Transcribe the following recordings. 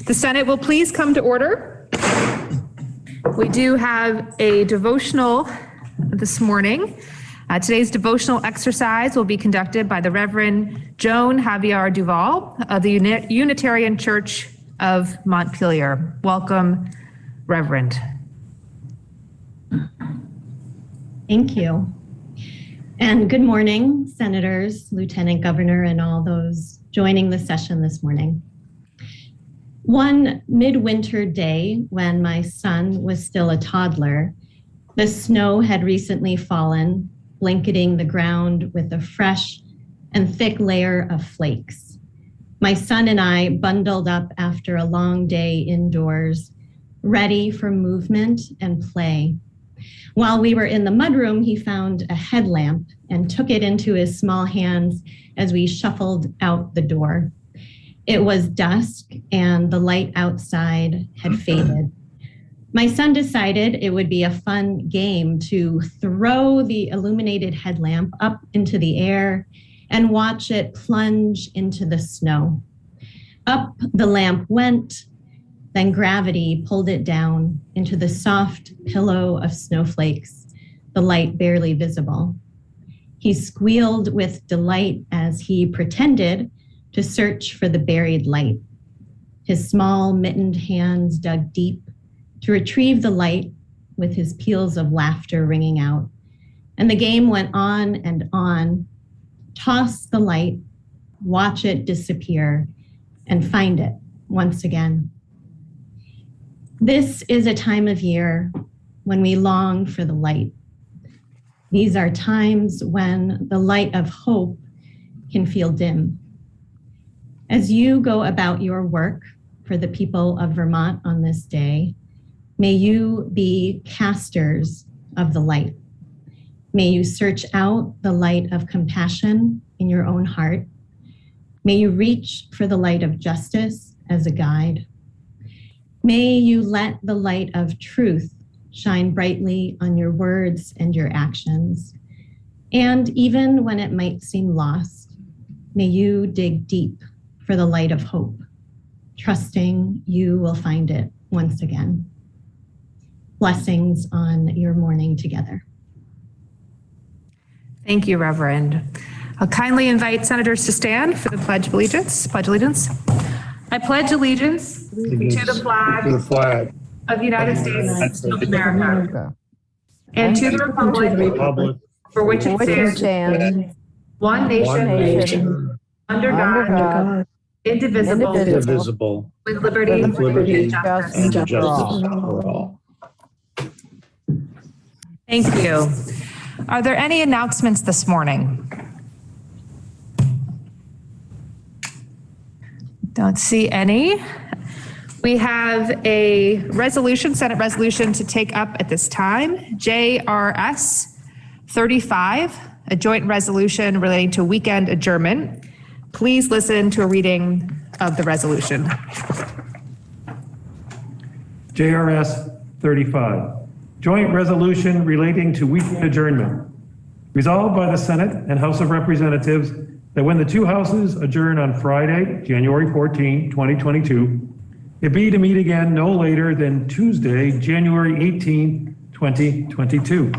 The Senate will please come to order. We do have a devotional this morning. Today's devotional exercise will be conducted by the Reverend Joan Javier Duval of the Unitarian Church of Montpelier. Welcome, Reverend. Thank you. And good morning, Senators, Lieutenant Governor, and all those joining the session this morning. One midwinter day when my son was still a toddler, the snow had recently fallen, blanketing the ground with a fresh and thick layer of flakes. My son and I bundled up after a long day indoors, ready for movement and play. While we were in the mudroom, he found a headlamp and took it into his small hands as we shuffled out the door. It was dusk and the light outside had faded. My son decided it would be a fun game to throw the illuminated headlamp up into the air and watch it plunge into the snow. Up the lamp went, then gravity pulled it down into the soft pillow of snowflakes, the light barely visible. He squealed with delight as he pretended to search for the buried light. His small mittened hands dug deep to retrieve the light with his peals of laughter ringing out. And the game went on and on. Toss the light, watch it disappear, and find it once again. This is a time of year when we long for the light. These are times when the light of hope can feel dim. As you go about your work for the people of Vermont on this day, may you be casters of the light. May you search out the light of compassion in your own heart. May you reach for the light of justice as a guide. May you let the light of truth shine brightly on your words and your actions. And even when it might seem lost, may you dig deep for the light of hope, trusting you will find it once again. Blessings on your morning together. Thank you, Reverend. I'll kindly invite senators to stand for the Pledge of Allegiance. Pledge allegiance. I pledge allegiance to the flag of the United States of America and to the republic for which it stands, one nation, under God, indivisible, with liberty and justice for all. Thank you. Are there any announcements this morning? Don't see any. We have a resolution, Senate resolution to take up at this time, JRS 35, a joint resolution relating to weekend adjournment. Please listen to a reading of the resolution. JRS 35, joint resolution relating to weekend adjournment. Resolved by the Senate and House of Representatives that when the two houses adjourn on Friday, January 14, 2022, it be to meet again no later than Tuesday, January 18, 2022.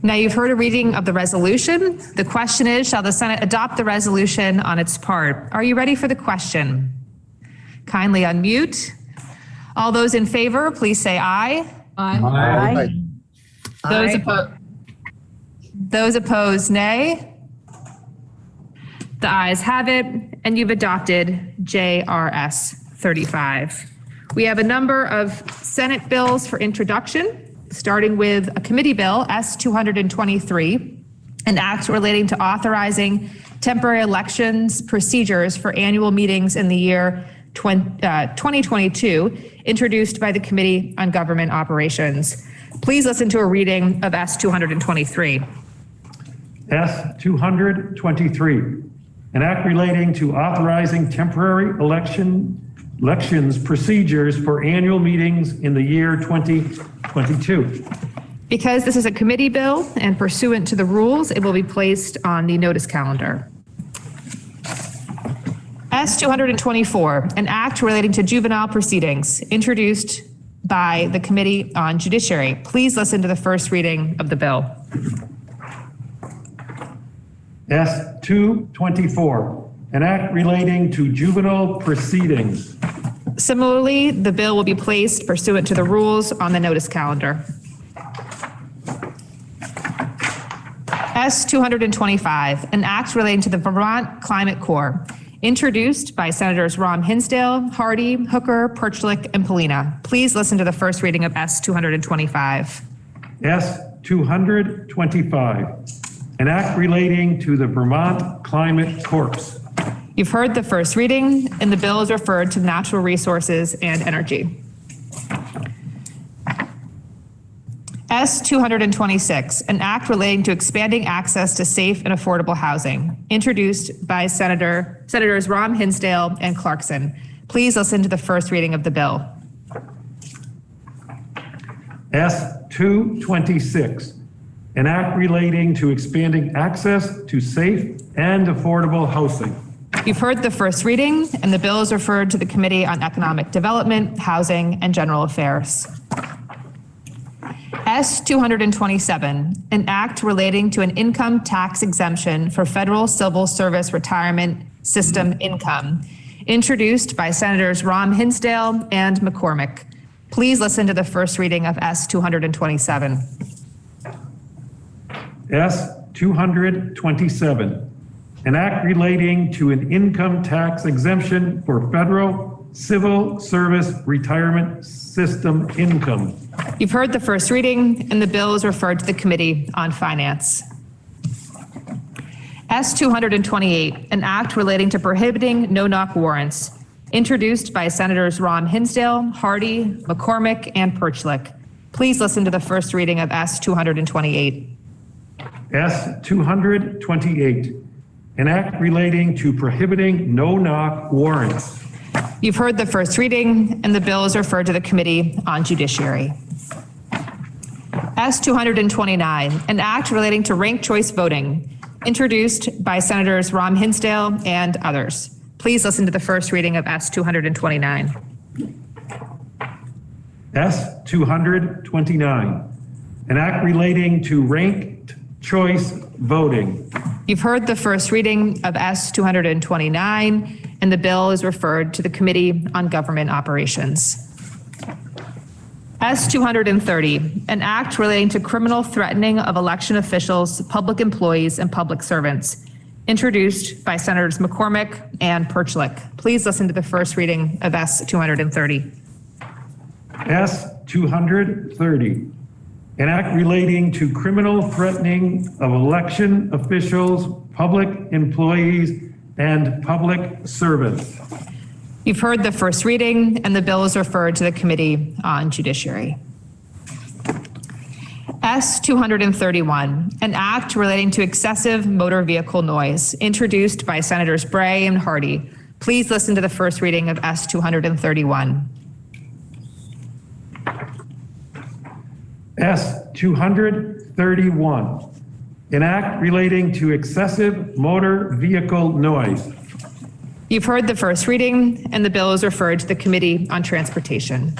Now you've heard a reading of the resolution. The question is, shall the Senate adopt the resolution on its part? Are you ready for the question? Kindly unmute. All those in favor, please say aye. Aye. Those opposed, nay. The ayes have it, and you've adopted JRS 35. We have a number of Senate bills for introduction, starting with a committee bill, S-223, an act relating to authorizing temporary elections procedures for annual meetings in the year 2022, introduced by the Committee on Government Operations. Please listen to a reading of S-223. S-223, an act relating to authorizing temporary elections procedures for annual meetings in the year 2022. Because this is a committee bill and pursuant to the rules, it will be placed on the notice calendar. S-224, an act relating to juvenile proceedings, introduced by the Committee on Judiciary. Please listen to the first reading of the bill. S-224, an act relating to juvenile proceedings. Similarly, the bill will be placed pursuant to the rules on the notice calendar. S-225, an act relating to the Vermont Climate Corps, introduced by Senators Rom Hinsdale, Hardy, Hooker, Perchlik, and Polina. Please listen to the first reading of S-225. S-225, an act relating to the Vermont Climate Corps. You've heard the first reading, and the bill is referred to Natural Resources and Energy. S-226, an act relating to expanding access to safe and affordable housing, introduced by Senators Rom Hinsdale and Clarkson. Please listen to the first reading of the bill. S-226, an act relating to expanding access to safe and affordable housing. You've heard the first reading, and the bill is referred to the Committee on Economic Development, Housing, and General Affairs. S-227, an act relating to an income tax exemption for federal civil service retirement system income, introduced by Senators Rom Hinsdale and McCormick. Please listen to the first reading of S-227. S-227, an act relating to an income tax exemption for federal civil service retirement system income. You've heard the first reading, and the bill is referred to the Committee on Finance. S-228, an act relating to prohibiting no-knock warrants, introduced by Senators Rom Hinsdale, Hardy, McCormick, and Perchlik. Please listen to the first reading of S-228. S-228, an act relating to prohibiting no-knock warrants. You've heard the first reading, and the bill is referred to the Committee on Judiciary. S-229, an act relating to ranked choice voting, introduced by Senators Rom Hinsdale and others. Please listen to the first reading of S-229. S-229, an act relating to ranked choice voting. You've heard the first reading of S-229, and the bill is referred to the Committee on Government Operations. S-230, an act relating to criminal threatening of election officials, public employees, and public servants, introduced by Senators McCormick and Perchlik. Please listen to the first reading of S-230. S-230, an act relating to criminal threatening of election officials, public employees, and public servants. You've heard the first reading, and the bill is referred to the Committee on Judiciary. S-231, an act relating to excessive motor vehicle noise, introduced by Senators Bray and Hardy. Please listen to the first reading of S-231. S-231, an act relating to excessive motor vehicle noise. You've heard the first reading, and the bill is referred to the Committee on Transportation.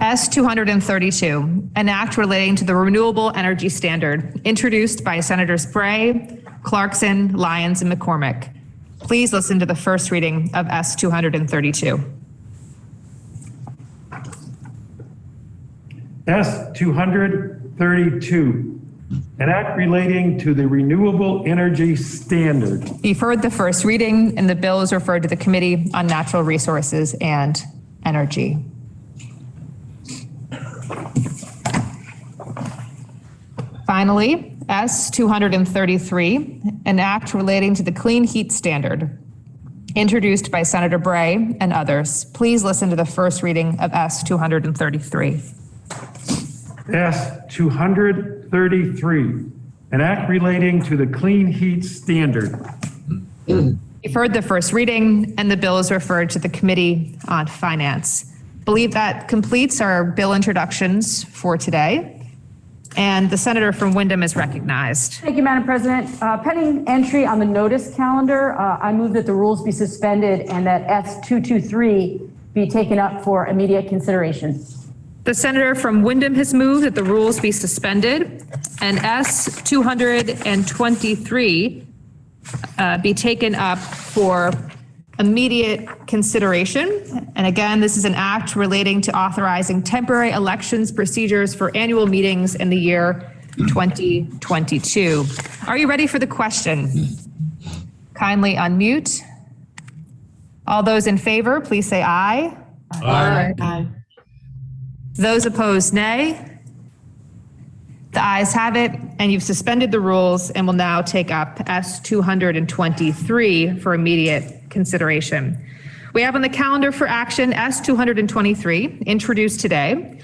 S-232, an act relating to the Renewable Energy Standard, introduced by Senators Bray, Clarkson, Lyons, and McCormick. Please listen to the first reading of S-232. S-232, an act relating to the Renewable Energy Standard. You've heard the first reading, and the bill is referred to the Committee on Natural Resources and Energy. Finally, S-233, an act relating to the Clean Heat Standard, introduced by Senator Bray and others. Please listen to the first reading of S-233. S-233, an act relating to the Clean Heat Standard. You've heard the first reading, and the bill is referred to the Committee on Finance. I believe that completes our bill introductions for today. And the senator from Wyndham is recognized. Thank you, Madam President. Pending entry on the notice calendar, I move that the rules be suspended and that S223 be taken up for immediate consideration. The senator from Wyndham has moved that the rules be suspended and S223 be taken up for immediate consideration. And again, this is an act relating to authorizing temporary elections procedures for annual meetings in the year 2022. Are you ready for the question? Kindly unmute. All those in favor, please say aye. Aye. Aye. Those opposed, nay. The ayes have it, and you've suspended the rules and will now take up S223 for immediate consideration. We have on the calendar for action S223, introduced today,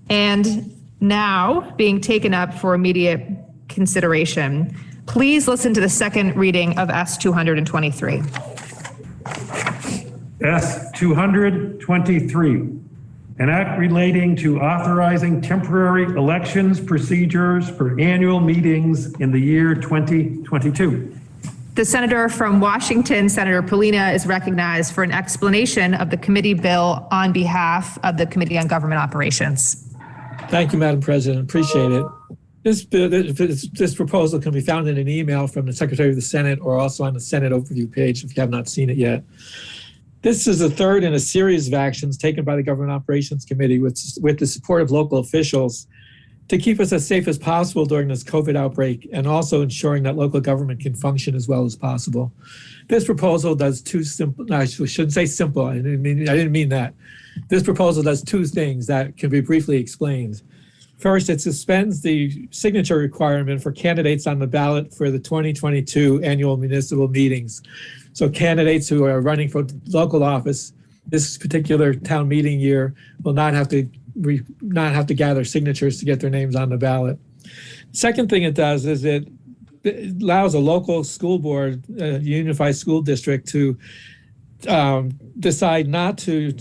and now being taken up for immediate consideration. Please listen to the second reading of S223. S223, an act relating to authorizing temporary elections procedures for annual meetings in the year 2022. The senator from Washington, Senator Polina, is recognized for an explanation of the committee bill on behalf of the Committee on Government Operations. Thank you, Madam President. Appreciate it. This proposal can be found in an email from the Secretary of the Senate or also on the Senate overview page if you have not seen it yet. This is the third in a series of actions taken by the Government Operations Committee with the support of local officials to keep us as safe as possible during this COVID outbreak and also ensuring that local government can function as well as possible. This proposal does two simple, no, I shouldn't say simple, I didn't mean that. This proposal does two things that can be briefly explained. First, it suspends the signature requirement for candidates on the ballot for the 2022 annual municipal meetings. So candidates who are running for local office this particular town meeting year will not have to gather signatures to get their names on the ballot. Second thing it does is it allows a local school board, a unified school district, to decide not to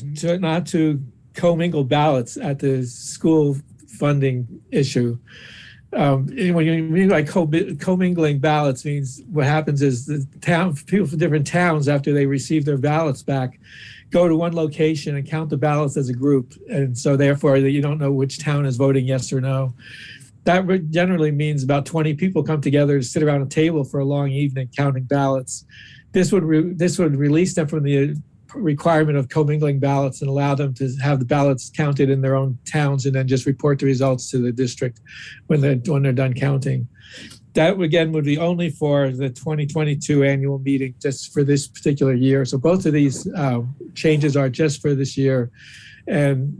commingle ballots at the school funding issue. When you mean by commingling ballots means what happens is the people from different towns, after they receive their ballots back, go to one location and count the ballots as a group. And so therefore you don't know which town is voting yes or no. That generally means about 20 people come together to sit around a table for a long evening counting ballots. This would release them from the requirement of commingling ballots and allow them to have the ballots counted in their own towns and then just report the results to the district when they're done counting. That again would be only for the 2022 annual meeting, just for this particular year. So both of these changes are just for this year and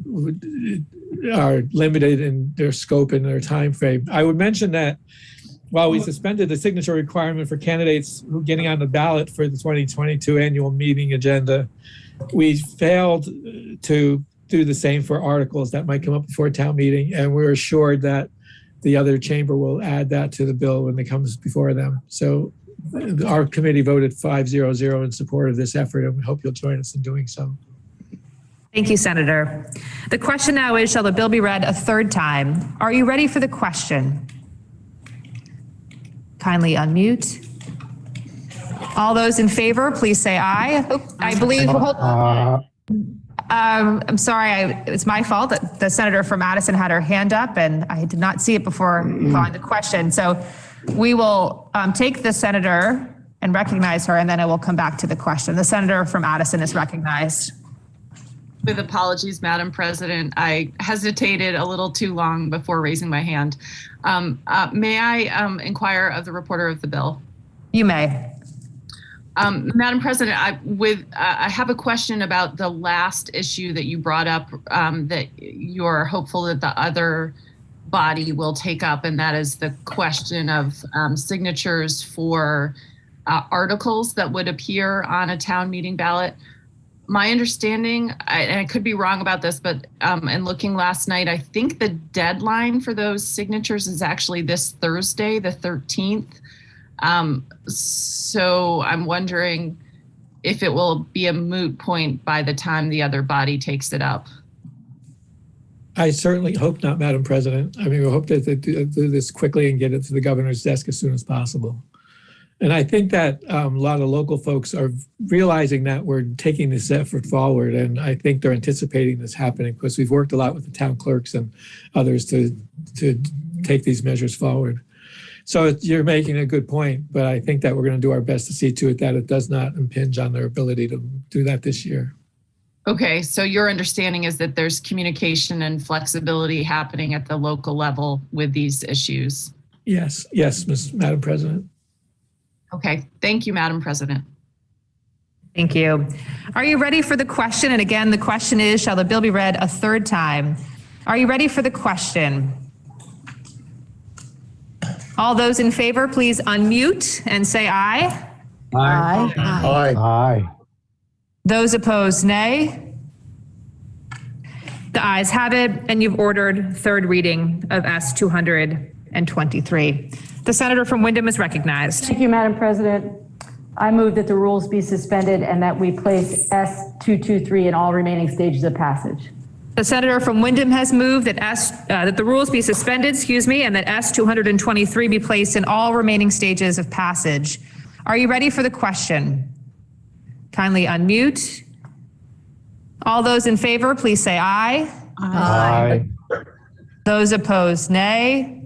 are limited in their scope and their time frame. I would mention that while we suspended the signature requirement for candidates who are getting on the ballot for the 2022 annual meeting agenda, we failed to do the same for articles that might come up before town meeting. And we're assured that the other chamber will add that to the bill when it comes before them. So our committee voted 5-0-0 in support of this effort, and we hope you'll join us in doing so. Thank you, Senator. The question now is, shall the bill be read a third time? Are you ready for the question? Kindly unmute. All those in favor, please say aye. I believe, I'm sorry, it's my fault that the senator from Madison had her hand up and I did not see it before calling the question. So we will take the senator and recognize her, and then I will come back to the question. The senator from Madison is recognized. With apologies, Madam President, I hesitated a little too long before raising my hand. May I inquire of the reporter of the bill? You may. Madam President, I have a question about the last issue that you brought up, that you're hopeful that the other body will take up, and that is the question of signatures for articles that would appear on a town meeting ballot. My understanding, and I could be wrong about this, but in looking last night, I think the deadline for those signatures is actually this Thursday, the 13th. So I'm wondering if it will be a moot point by the time the other body takes it up. I certainly hope not, Madam President. I mean, we hope that they do this quickly and get it to the governor's desk as soon as possible. And I think that a lot of local folks are realizing that we're taking this effort forward, and I think they're anticipating this happening because we've worked a lot with the town clerks and others to take these measures forward. So you're making a good point, but I think that we're going to do our best to see to it that it does not impinge on their ability to do that this year. Okay, so your understanding is that there's communication and flexibility happening at the local level with these issues? Yes, Madam President. Okay, thank you, Madam President. Thank you. Are you ready for the question? And again, the question is, shall the bill be read a third time? Are you ready for the question? All those in favor, please unmute and say aye. Aye. Aye. Aye. Those opposed, nay. The ayes have it, and you've ordered third reading of S 223. The senator from Windham is recognized. Thank you, Madam President. I move that the rules be suspended and that we place S 223 in all remaining stages of passage. The senator from Windham has moved that that the rules be suspended, and that S 223 be placed in all remaining stages of passage. Are you ready for the question? Kindly unmute. All those in favor, please say aye. Aye. Those opposed, nay.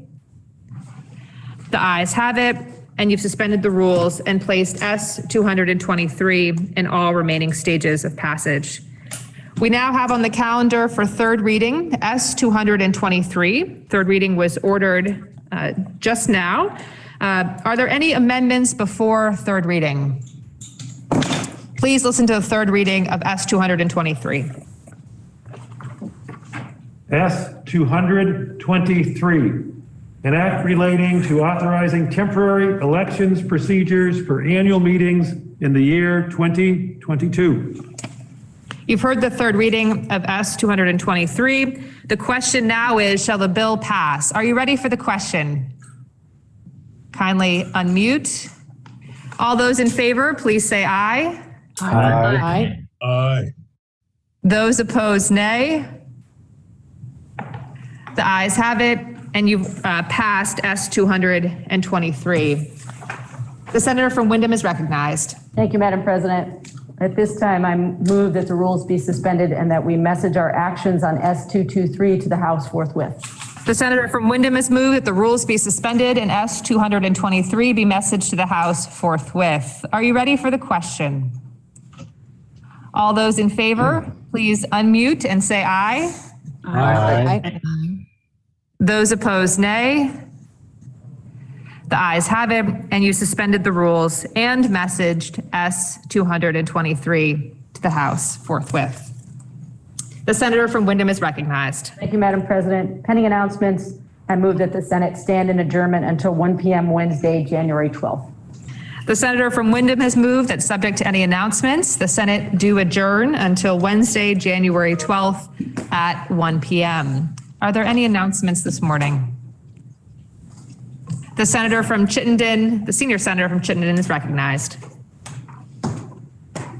The ayes have it, and you've suspended the rules and placed S 223 in all remaining stages of passage. We now have on the calendar for third reading, S 223. Third reading was ordered just now. Are there any amendments before third reading? Please listen to the third reading of S 223. S 223, an act relating to authorizing temporary elections procedures for annual meetings in the year 2022. You've heard the third reading of S 223. The question now is, shall the bill pass? Are you ready for the question? Kindly unmute. All those in favor, please say aye. Aye. Aye. Those opposed, nay. The ayes have it, and you've passed S 223. The senator from Windham is recognized. Thank you, Madam President. At this time, I move that the rules be suspended and that we message our actions on S 223 to the House forthwith. The senator from Windham has moved that the rules be suspended and S 223 be messaged to the House forthwith. Are you ready for the question? All those in favor, please unmute and say aye. Aye. Those opposed, nay. The ayes have it, and you suspended the rules and messaged S 223 to the House forthwith. The senator from Windham is recognized. Thank you, Madam President. Pending announcements, I move that the Senate stand in adjournment until 1 p.m. Wednesday, January 12th. The senator from Windham has moved that, subject to any announcements, the Senate do adjourn until Wednesday, January 12th at 1 p.m. Are there any announcements this morning? The senator from Chittenden, the senior senator from Chittenden is recognized.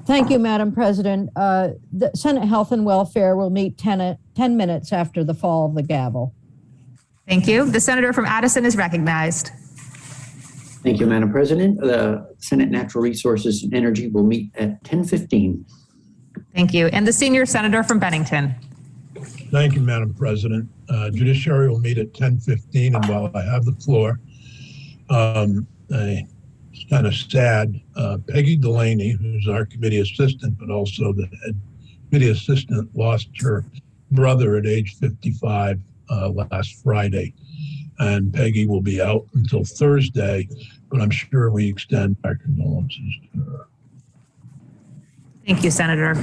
Thank you, Madam President. The Senate Health and Welfare will meet 10 minutes after the fall of the gavel. Thank you. The senator from Addison is recognized. Thank you, Madam President. The Senate Natural Resources and Energy will meet at 10:15. Thank you. And the senior senator from Bennington. Thank you, Madam President. Judiciary will meet at 10:15, and while I have the floor, it's kind of sad. Peggy Delaney, who's our committee assistant, but also the committee assistant, lost her brother at age 55 last Friday. And Peggy will be out until Thursday, but I'm sure we extend our condolences to her. Thank you, Senator.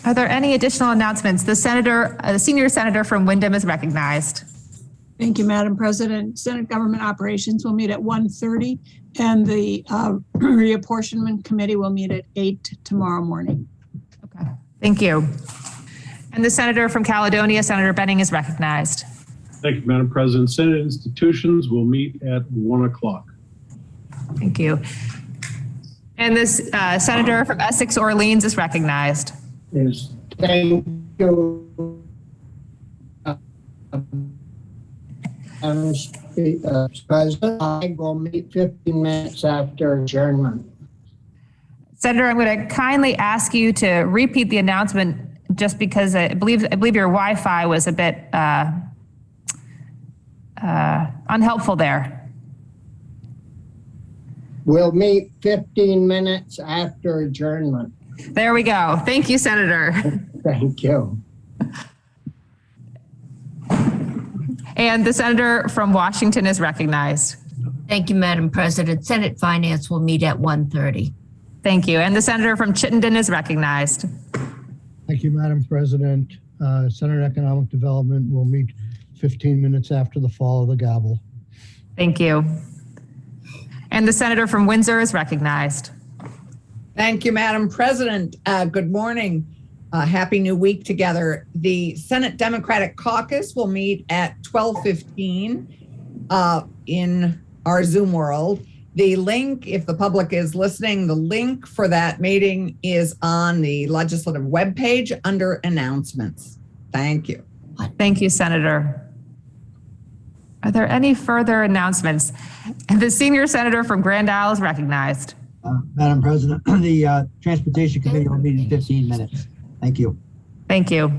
Are there any additional announcements? The senior senator from Windham is recognized. Thank you, Madam President. Senate Government Operations will meet at 1:30, and the Reapportionment Committee will meet at 8 tomorrow morning. Okay, thank you. And the senator from Caledonia, Senator Benning, is recognized. Thank you, Madam President. Senate institutions will meet at 1 o'clock. Thank you. And this senator from Essex Orleans is recognized. Yes, thank you, President, I will meet 15 minutes after adjournment. Senator, I'm going to kindly ask you to repeat the announcement just because I believe your Wi-Fi was a bit unhelpful there. We'll meet 15 minutes after adjournment. There we go. Thank you, Senator. Thank you. And the senator from Washington is recognized. Thank you, Madam President. Senate Finance will meet at 1:30. Thank you. And the senator from Chittenden is recognized. Thank you, Madam President. Senate Economic Development will meet 15 minutes after the fall of the gavel. Thank you. And the senator from Windsor is recognized. Thank you, Madam President. Good morning. Happy new week together. The Senate Democratic Caucus will meet at 12:15 in our Zoom world. The link, if the public is listening, the link for that meeting is on the legislative webpage under announcements. Thank you. Thank you, Senator. Are there any further announcements? And the senior senator from Grand Isle is recognized. Madam President, the Transportation Committee will meet in 15 minutes. Thank you. Thank you.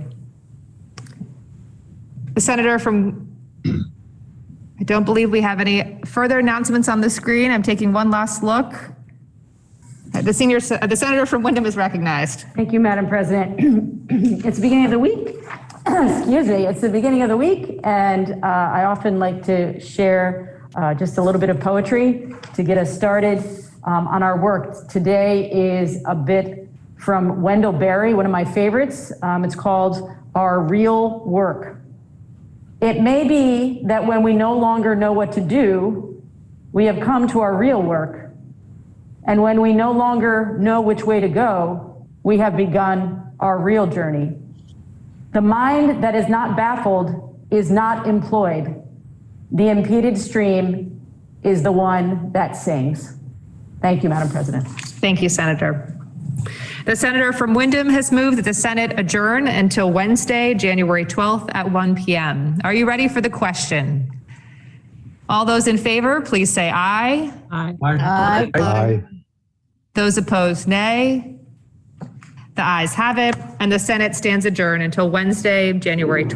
The senator from, I don't believe we have any further announcements on the screen. I'm taking one last look. The senator from Wyndham is recognized. Thank you, Madam President. It's the beginning of the week. Excuse me. It's the beginning of the week, and I often like to share just a little bit of poetry to get us started on our work. Today is a bit from Wendell Berry, one of my favorites. It's called Our Real Work. It may be that when we no longer know what to do, we have come to our real work. And when we no longer know which way to go, we have begun our real journey. The mind that is not baffled is not employed. The impeded stream is the one that sings. Thank you, Madam President. Thank you, Senator. The senator from Wyndham has moved that the Senate adjourn until Wednesday, January 12th at 1 p.m. Are you ready for the question? All those in favor, please say aye. Aye. Aye. Aye. Those opposed, nay. The ayes have it, and the Senate stands adjourned until Wednesday, January 12th.